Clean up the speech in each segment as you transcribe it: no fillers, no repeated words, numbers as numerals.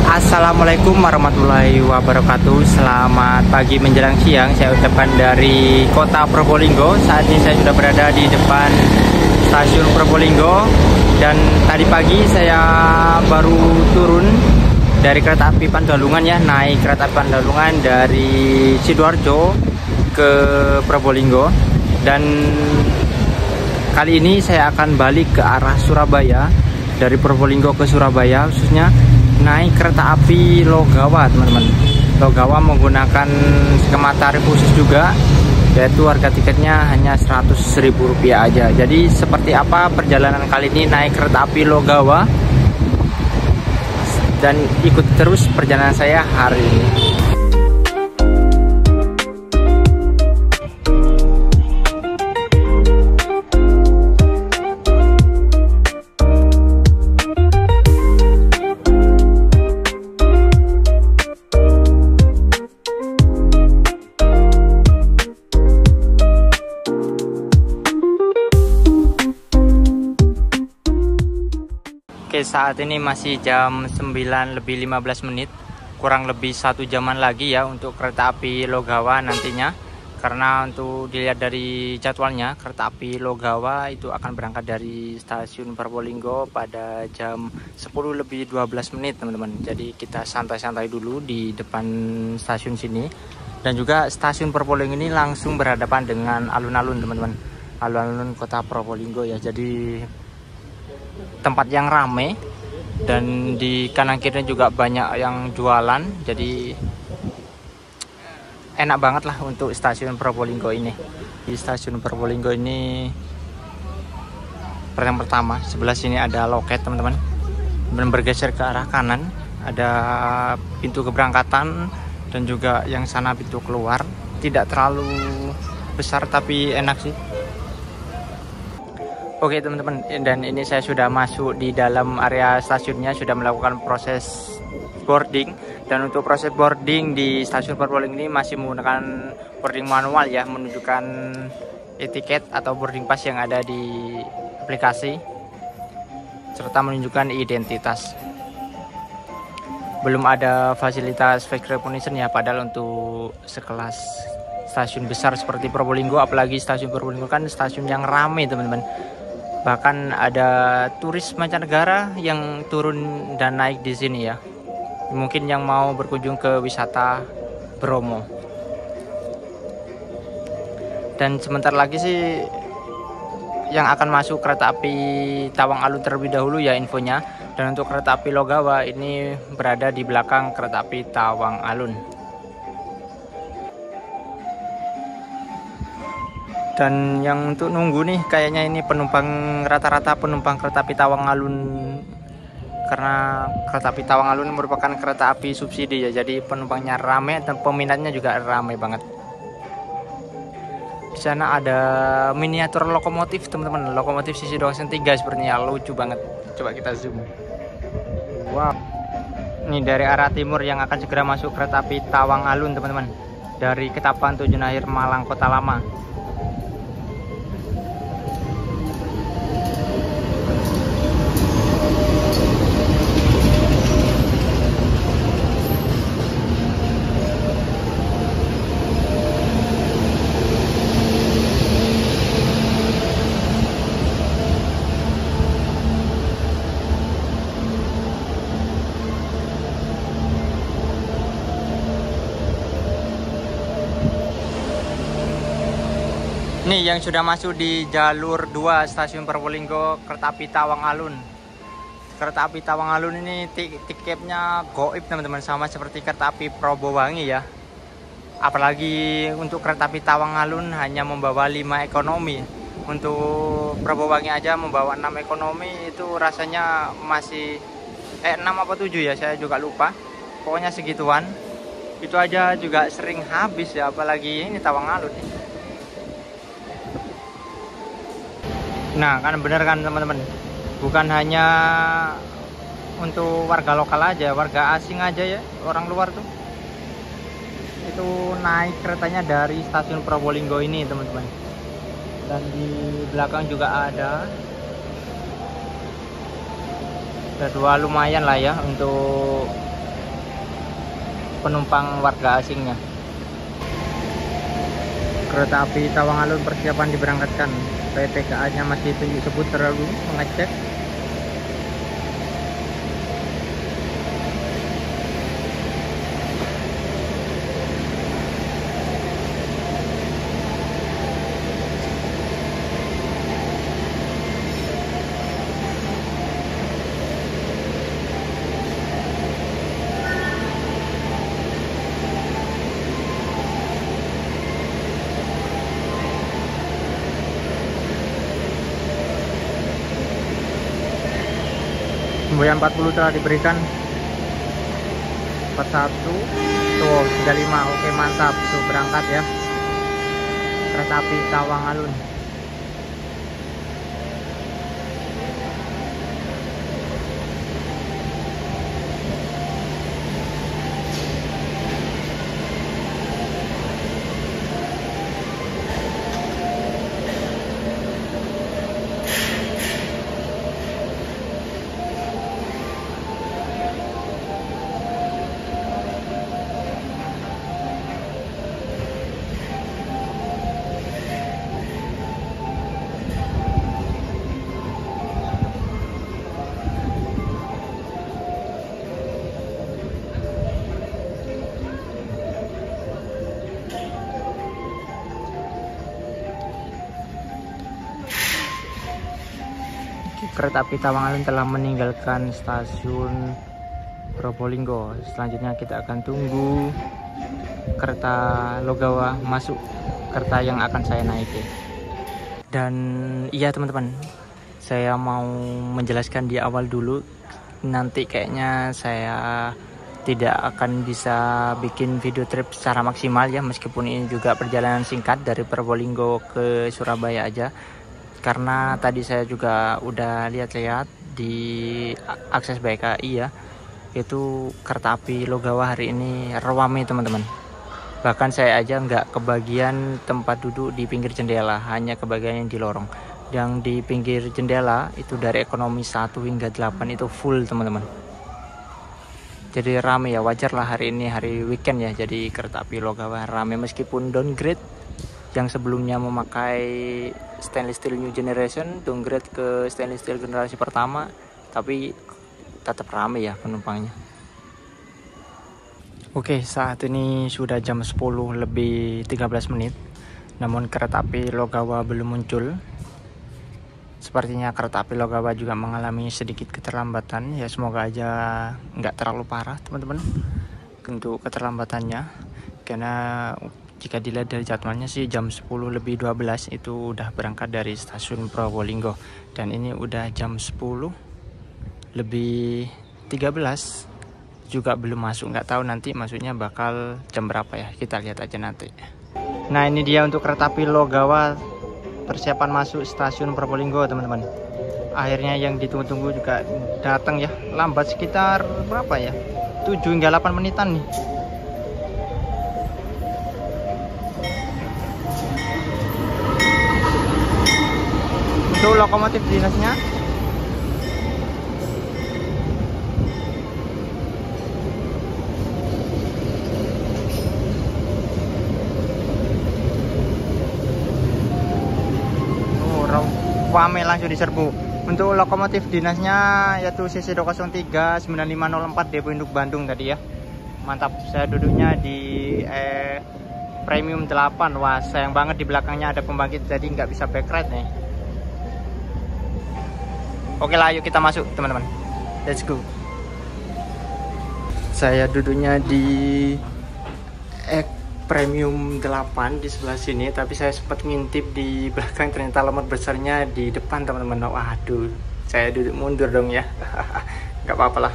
Assalamualaikum warahmatullahi wabarakatuh. Selamat pagi menjelang siang. Saya ucapkan dari kota Probolinggo. Saat ini saya sudah berada di depan stasiun Probolinggo. Dan tadi pagi saya baru turun dari kereta api Pandalungan ya. Naik kereta api Pandalungan dari Sidoarjo ke Probolinggo. Dan kali ini saya akan balik ke arah Surabaya. Dari Probolinggo ke Surabaya khususnya naik kereta api Logawa, teman-teman. Logawa menggunakan skema tarif khusus juga, yaitu harga tiketnya hanya Rp100.000 aja. Jadi seperti apa perjalanan kali ini naik kereta api Logawa, dan ikut terus perjalanan saya hari ini. Oke, saat ini masih jam 9:15, kurang lebih 1 jaman lagi ya untuk kereta api Logawa nantinya. Karena untuk dilihat dari jadwalnya, kereta api Logawa itu akan berangkat dari stasiun Probolinggo pada jam 10:12, teman-teman. Jadi kita santai-santai dulu di depan stasiun sini. Dan juga stasiun Probolinggo ini langsung berhadapan dengan alun-alun, teman-teman. Alun-alun kota Probolinggo ya. Jadi tempat yang ramai, dan di kanan kiri juga banyak yang jualan. Jadi enak banget lah untuk stasiun Probolinggo ini. Di stasiun Probolinggo ini yang pertama, sebelah sini ada loket, teman-teman. Dan bergeser ke arah kanan ada pintu keberangkatan, dan juga yang sana pintu keluar. Tidak terlalu besar tapi enak sih. Oke teman-teman, dan ini saya sudah masuk di dalam area stasiunnya, sudah melakukan proses boarding. Dan untuk proses boarding di stasiun Probolinggo ini masih menggunakan boarding manual ya, menunjukkan etiket atau boarding pass yang ada di aplikasi, serta menunjukkan identitas. Belum ada fasilitas fake recognition ya, padahal untuk sekelas stasiun besar seperti Probolinggo, apalagi stasiun Probolinggo kan stasiun yang ramai, teman-teman. Bahkan ada turis mancanegara yang turun dan naik di sini ya. Mungkin yang mau berkunjung ke wisata Bromo. Dan sebentar lagi sih yang akan masuk kereta api Tawang Alun terlebih dahulu ya infonya. Dan untuk kereta api Logawa ini berada di belakang kereta api Tawang Alun. Dan yang untuk nunggu nih, kayaknya ini penumpang, rata-rata penumpang kereta api Tawang Alun. Karena kereta api Tawang Alun merupakan kereta api subsidi ya, jadi penumpangnya ramai dan peminatnya juga ramai banget. Di sana ada miniatur lokomotif, teman-teman. Lokomotif sisi 203 sepertinya, lucu banget. Coba kita zoom. Wow. Ini dari arah timur yang akan segera masuk kereta api Tawang Alun, teman-teman. Dari Ketapang tujuan akhir Malang Kota Lama. Nih yang sudah masuk di jalur 2 stasiun Probolinggo, kereta api Tawang Alun. Kereta api Tawang Alun ini tiketnya goib, teman-teman, sama seperti kereta api Probowangi ya. Apalagi untuk kereta api Tawang Alun hanya membawa 5 ekonomi. Untuk Probowangi aja membawa 6 ekonomi, itu rasanya masih 6 apa 7 ya, saya juga lupa. Pokoknya segituan. Itu aja juga sering habis ya, apalagi ini Tawang Alun nih. Nah kan bener kan teman-teman, bukan hanya untuk warga lokal aja, warga asing aja ya, orang luar tuh itu naik keretanya dari stasiun Probolinggo ini, teman-teman. Dan di belakang juga ada jadwal lumayan lah ya untuk penumpang warga asingnya. Kereta api Tawang Alun persiapan diberangkatkan. PTKA-nya masih tunjuk sebut terlalu mengecek. Semboyan 40 telah diberikan. 41 tuh 35. Oke, mantap tuh berangkat ya kereta api Tawang Alun. Kereta api Tawang Alun telah meninggalkan stasiun Probolinggo. Selanjutnya kita akan tunggu kereta Logawa masuk, kereta yang akan saya naiki. Dan iya teman-teman, saya mau menjelaskan di awal dulu. Nanti kayaknya saya tidak akan bisa bikin video trip secara maksimal ya, meskipun ini juga perjalanan singkat dari Probolinggo ke Surabaya aja. Karena tadi saya juga udah lihat-lihat di akses BKI ya, itu kereta api Logawa hari ini ramai teman-teman. Bahkan saya aja nggak kebagian tempat duduk di pinggir jendela, hanya kebagian yang di lorong. Yang di pinggir jendela itu dari ekonomi 1 hingga 8 itu full teman-teman. Jadi ramai ya, wajar lah hari ini hari weekend ya, jadi kereta api Logawa ramai meskipun downgrade. Yang sebelumnya memakai stainless steel new generation, downgrade ke stainless steel generasi pertama, tapi tetap ramai ya penumpangnya. Oke, saat ini sudah jam 10 lebih 13 menit, namun kereta api Logawa belum muncul. Sepertinya kereta api Logawa juga mengalami sedikit keterlambatan ya, semoga aja nggak terlalu parah teman-teman untuk keterlambatannya, karena jika dilihat dari jadwalnya sih jam 10 lebih 12 itu udah berangkat dari stasiun Probolinggo. Dan ini udah jam 10 lebih 13 juga belum masuk. Nggak tahu nanti masuknya bakal jam berapa ya, kita lihat aja nanti. Nah ini dia untuk kereta api Logawa persiapan masuk stasiun Probolinggo teman-teman. Akhirnya yang ditunggu-tunggu juga datang ya, lambat sekitar berapa ya, 7 hingga 8 menitan nih. Untuk lokomotif dinasnya ramai langsung diserbu. Untuk lokomotif dinasnya yaitu CC 203 9504 Depo Induk Bandung tadi ya. Mantap, saya duduknya di premium 8. Wah sayang banget di belakangnya ada pembangkit jadi nggak bisa backride nih. Oke lah, yuk kita masuk teman-teman, let's go. Saya duduknya di premium 8 di sebelah sini, tapi saya sempat ngintip di belakang, ternyata alamat besarnya di depan teman-teman. Waduh, saya duduk mundur dong ya. Nggak apa-apa lah.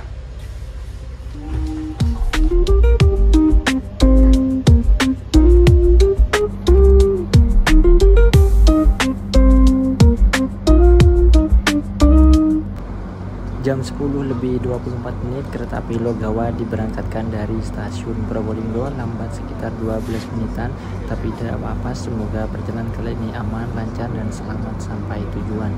Jam 10 lebih 24 menit kereta api Logawa diberangkatkan dari stasiun Probolinggo, lambat sekitar 12 menitan, tapi tidak apa-apa, semoga perjalanan kali ini aman, lancar, dan selamat sampai tujuan.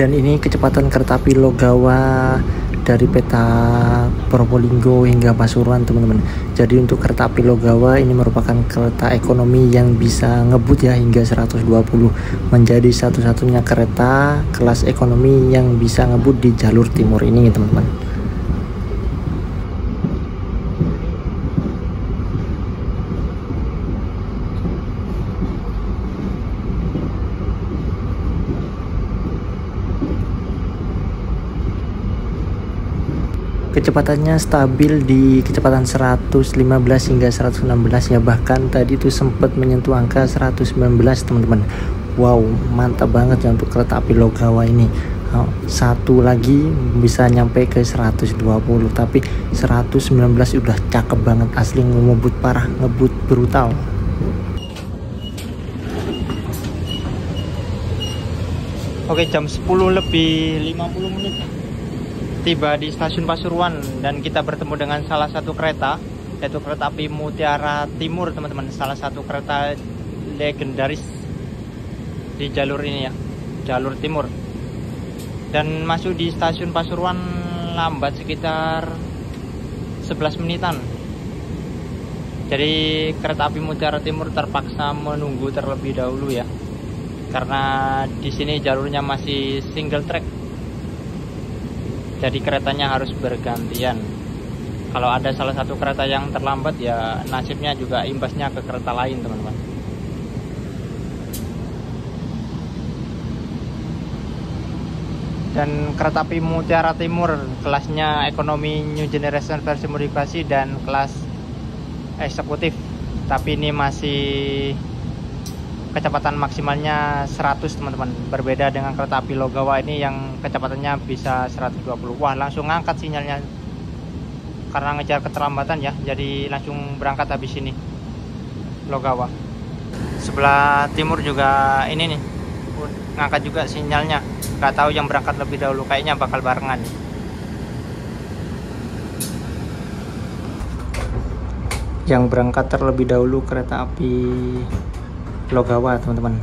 Dan ini kecepatan kereta api Logawa dari peta Probolinggo hingga Pasuruan, teman-teman. Jadi untuk kereta api Logawa ini merupakan kereta ekonomi yang bisa ngebut ya hingga 120, menjadi satu-satunya kereta kelas ekonomi yang bisa ngebut di jalur timur ini, teman-teman. Kecepatannya stabil di kecepatan 115 hingga 116 ya, bahkan tadi tuh sempat menyentuh angka 119, teman-teman. Wow, mantap banget ya untuk kereta api Logawa ini. Satu lagi bisa nyampe ke 120, tapi 119 udah cakep banget, asli ngebut parah, ngebut brutal. Oke, jam 10 lebih 50 menit tiba di stasiun Pasuruan, dan kita bertemu dengan salah satu kereta, yaitu kereta api Mutiara Timur, teman-teman. Salah satu kereta legendaris di jalur ini ya, jalur timur. Dan masuk di stasiun Pasuruan lambat sekitar 11 menitan. Jadi kereta api Mutiara Timur terpaksa menunggu terlebih dahulu ya, karena di sini jalurnya masih single track. Jadi keretanya harus bergantian. Kalau ada salah satu kereta yang terlambat ya nasibnya juga imbasnya ke kereta lain, teman-teman. Dan kereta api Mutiara Timur kelasnya ekonomi new generation versi modifikasi dan kelas eksekutif. Tapi ini masih kecepatan maksimalnya 100, teman-teman. Berbeda dengan kereta api Logawa ini yang kecepatannya bisa 120. Wah, langsung ngangkat sinyalnya karena ngejar keterlambatan ya, jadi langsung berangkat habis ini Logawa. Sebelah timur juga ini nih ngangkat juga sinyalnya. Nggak tahu yang berangkat lebih dahulu, kayaknya bakal barengan. Yang berangkat terlebih dahulu kereta api Logawa, teman-teman,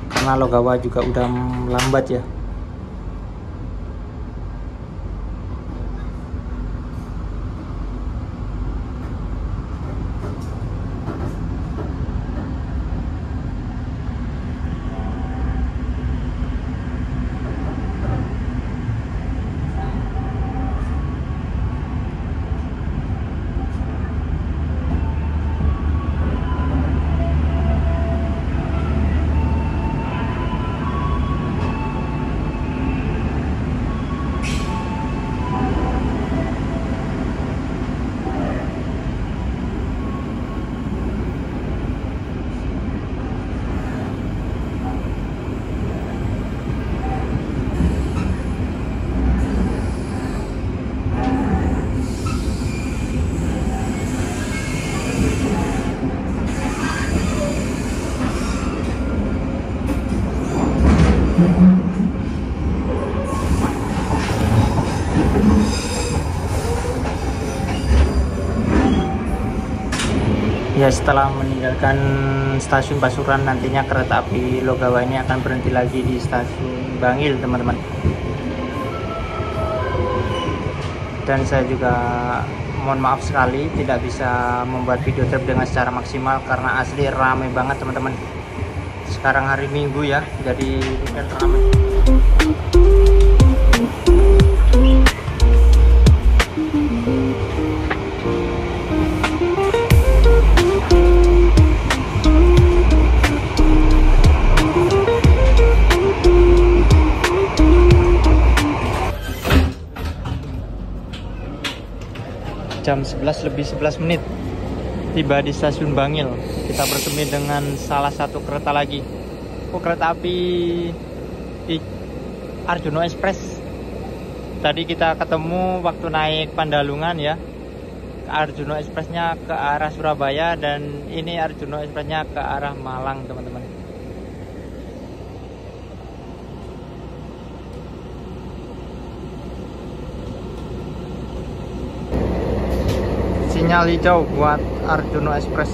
karena Logawa juga udah lambat ya. Ya, setelah meninggalkan stasiun Pasuruan, nantinya kereta api Logawa ini akan berhenti lagi di stasiun Bangil, teman-teman. Dan saya juga mohon maaf sekali tidak bisa membuat video trip dengan secara maksimal karena asli ramai banget, teman-teman. Sekarang hari Minggu ya, jadi weekend ramai. Jam 11 lebih 11 menit tiba di stasiun Bangil. Kita bertemu dengan salah satu kereta lagi. Oh, kereta api di Arjuno Express. Tadi kita ketemu waktu naik Pandalungan ya. Arjuno Expressnya ke arah Surabaya, dan ini Arjuno Expressnya ke arah Malang, teman-teman. Sinyal hijau buat Arjuno Express.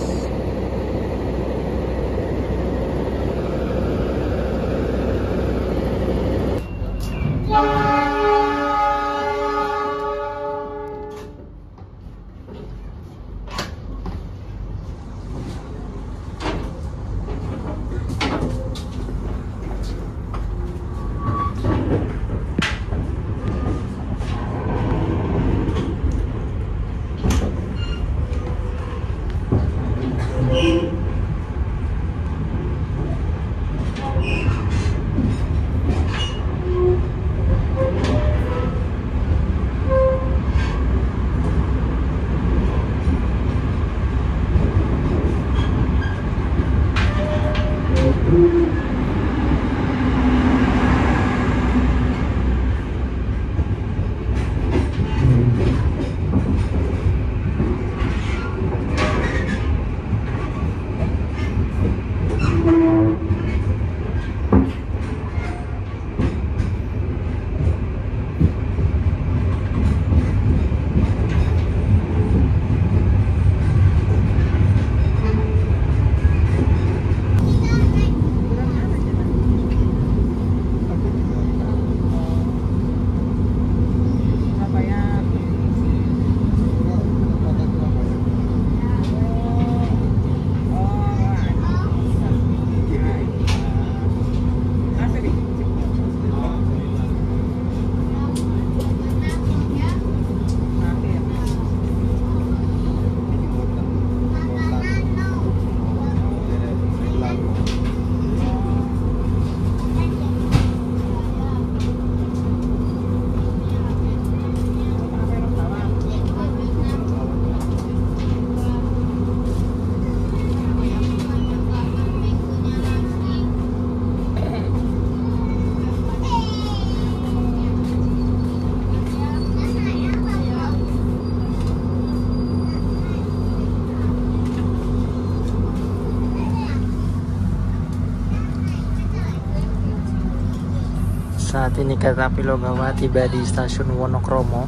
Saat ini kereta api Logawa tiba di stasiun Wonokromo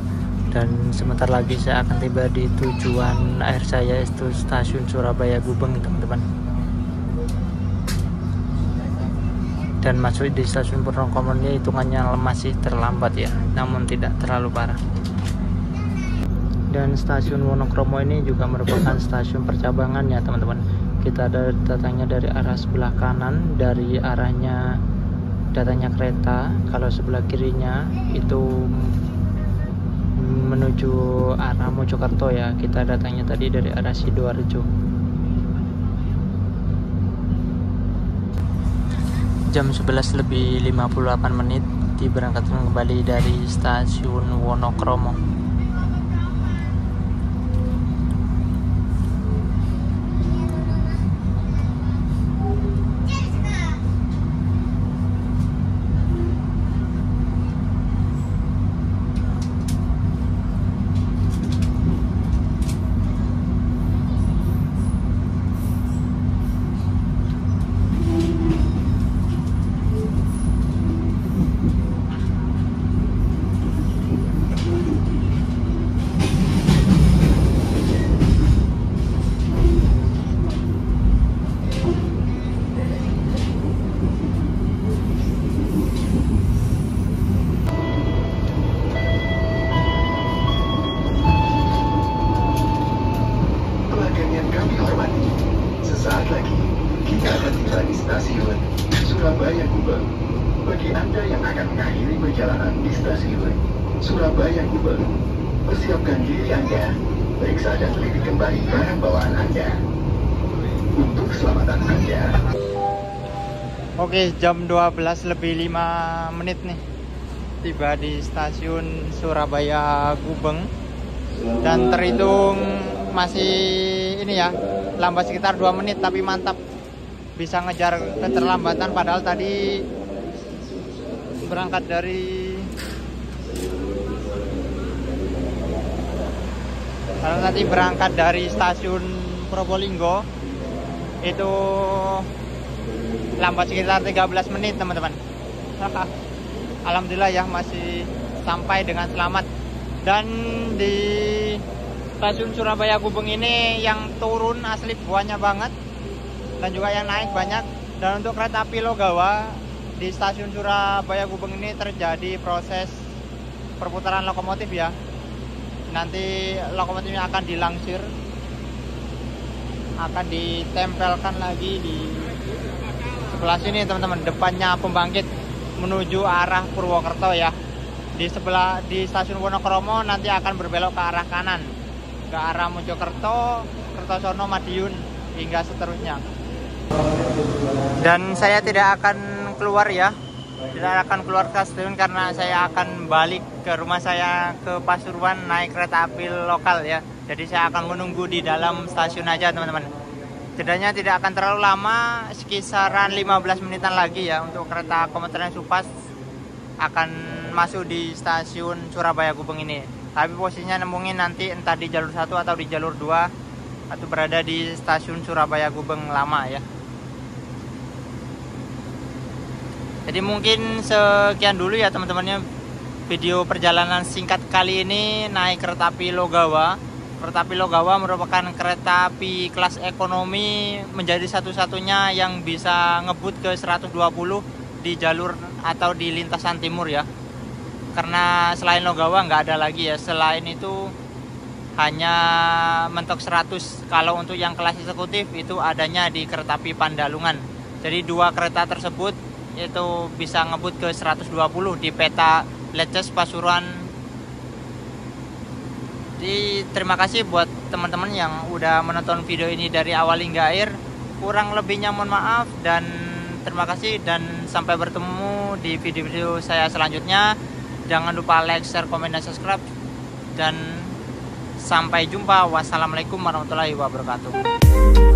dan sebentar lagi saya akan tiba di tujuan akhir saya, yaitu stasiun Surabaya Gubeng, teman-teman. Dan masuk di stasiun Wonokromo ini hitungannya masih terlambat ya, namun tidak terlalu parah. Dan stasiun Wonokromo ini juga merupakan stasiun percabangan ya, teman-teman. Kita datangnya dari arah sebelah kanan, dari arahnya datangnya kereta. Kalau sebelah kirinya itu menuju arah Mojokerto ya, kita datangnya tadi dari arah Sidoarjo. Jam 11 lebih 58 menit diberangkatkan kembali dari stasiun Wonokromo. Stasiun Surabaya Gubeng. Bagi Anda yang akan mengakhiri perjalanan di stasiun Surabaya Gubeng, persiapkan diri Anda, periksa dan teliti kembali barang bawaan Anda. Untuk keselamatan Anda. Oke, jam 12 lebih 5 menit nih. Tiba di stasiun Surabaya Gubeng. Dan terhitung masih ini ya, lambat sekitar 2 menit, tapi mantap. Bisa ngejar keterlambatan, padahal tadi berangkat dari stasiun Probolinggo itu lambat sekitar 13 menit, teman-teman. Alhamdulillah ya, masih sampai dengan selamat. Dan di stasiun Surabaya Gubeng ini yang turun asli banyak banget, dan juga yang naik banyak. Dan untuk kereta api Logawa di stasiun Surabaya Gubeng ini terjadi proses perputaran lokomotif ya. Nanti lokomotifnya akan dilangsir, akan ditempelkan lagi di sebelah sini, teman-teman. Depannya pembangkit menuju arah Purwokerto ya. Di stasiun Wonokromo nanti akan berbelok ke arah kanan, ke arah Mojokerto, Kertosono, Madiun, hingga seterusnya. Dan saya tidak akan keluar ya, tidak akan keluar ke stasiun karena saya akan balik ke rumah saya ke Pasuruan naik kereta api lokal ya. Jadi saya akan menunggu di dalam stasiun aja, teman-teman. Jedanya tidak akan terlalu lama, sekisaran 15 menitan lagi ya, untuk kereta komuter Supas akan masuk di stasiun Surabaya Gubeng ini. Tapi posisinya nemuin nanti entah di jalur 1 atau di jalur 2, atau berada di stasiun Surabaya Gubeng lama ya. Jadi mungkin sekian dulu ya, teman-temannya, video perjalanan singkat kali ini naik kereta api Logawa. Kereta api Logawa merupakan kereta api kelas ekonomi, menjadi satu-satunya yang bisa ngebut ke 120 di jalur atau di lintasan timur ya. Karena selain Logawa nggak ada lagi ya. Selain itu hanya mentok 100. Kalau untuk yang kelas eksekutif itu adanya di kereta api Pandalungan. Jadi dua kereta tersebut itu bisa ngebut ke 120 di peta Leces Pasuruan. Jadi terima kasih buat teman-teman yang udah menonton video ini dari awal hingga akhir. Kurang lebihnya mohon maaf, dan terima kasih, dan sampai bertemu di video-video saya selanjutnya. Jangan lupa like, share, komen, dan subscribe, dan sampai jumpa. Wassalamualaikum warahmatullahi wabarakatuh.